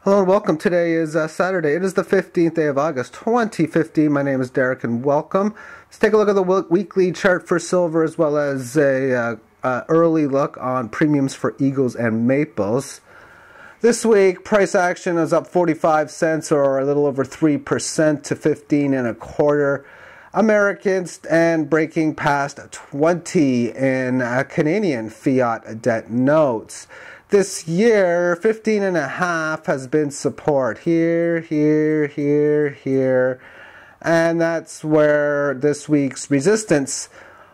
Hello and welcome. Today is Saturday. It is the 15th day of August 2015. My name is Derek and welcome. Let's take a look at the weekly chart for silver as well as a early look on premiums for Eagles and Maples. This week, price action is up 45 cents or a little over 3% to 15 and a quarter Americans and breaking past 20 in Canadian fiat debt notes. This year, 15 and a half has been support here, here, and that's where this week's resistance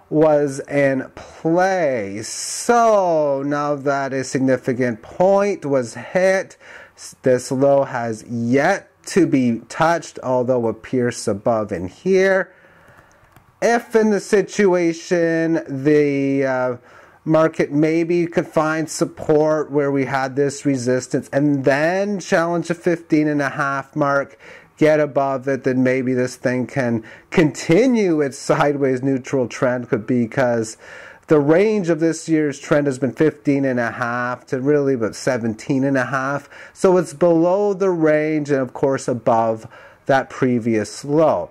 was in play. So now that a significant point was hit, this low has yet to be touched, although a pierce above in here. If in the situation the market maybe could find support where we had this resistance and then challenge the 15 and a half mark, get above it, then maybe this thing can continue its sideways neutral trend, because the range of this year's trend has been 15 and a half to really about 17 and a half. So it's below the range and of course above that previous low.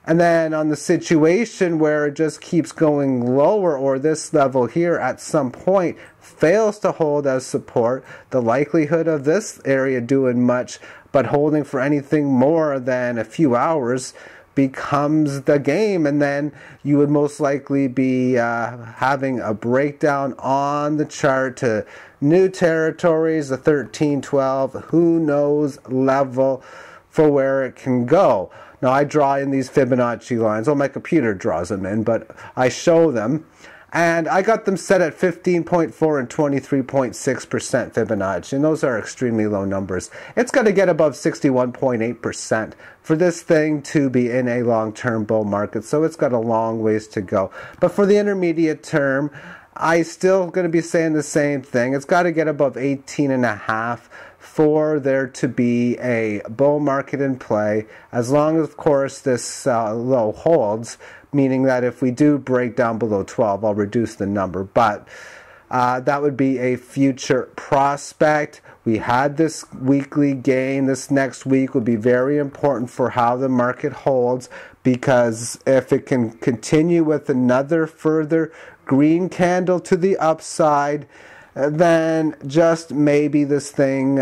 And then on the situation where it just keeps going lower, or this level here at some point fails to hold as support, the likelihood of this area doing much but holding for anything more than a few hours becomes the game, and then you would most likely be having a breakdown on the chart to new territories, the 13-12, who knows level for where it can go. Now I draw in these Fibonacci lines. Well, my computer draws them in, but I show them. And I got them set at 15.4 and 23.6% Fibonacci. And those are extremely low numbers. It's got to get above 61.8% for this thing to be in a long-term bull market. So it's got a long ways to go. But for the intermediate term, I still going to be saying the same thing. It's got to get above 18.5 for there to be a bull market in play, as long as, of course, this low holds, meaning that if we do break down below 12, I'll reduce the number. But that would be a future prospect. We had this weekly gain. This next week will be very important for how the market holds, because if it can continue with another further green candle to the upside, then just maybe this thing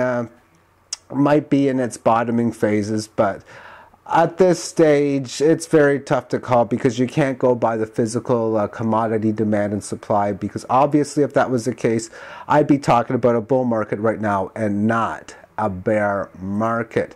might be in its bottoming phases. But at this stage, it's very tough to call, because you can't go by the physical commodity demand and supply, because obviously if that was the case, I'd be talking about a bull market right now and not a bear market.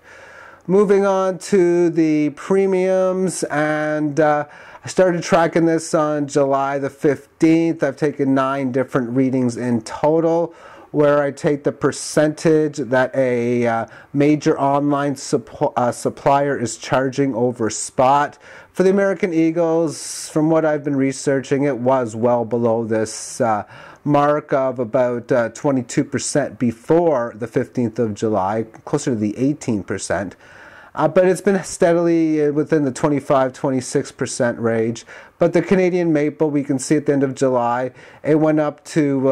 Moving on to the premiums, and I started tracking this on July the 15th. I've taken 9 different readings in total, where I take the percentage that a major online supplier is charging over spot. For the American Eagles, from what I've been researching, it was well below this mark of about 22% before the 15th of July, closer to the 18%. But it's been steadily within the 25-26% range. But the Canadian Maple, we can see at the end of July, it went up to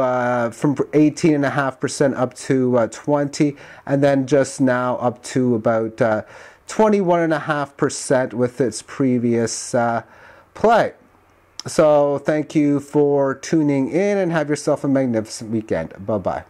from 18.5% up to 20, and then just now up to about 21.5% with its previous play. So thank you for tuning in, and have yourself a magnificent weekend. Bye-bye.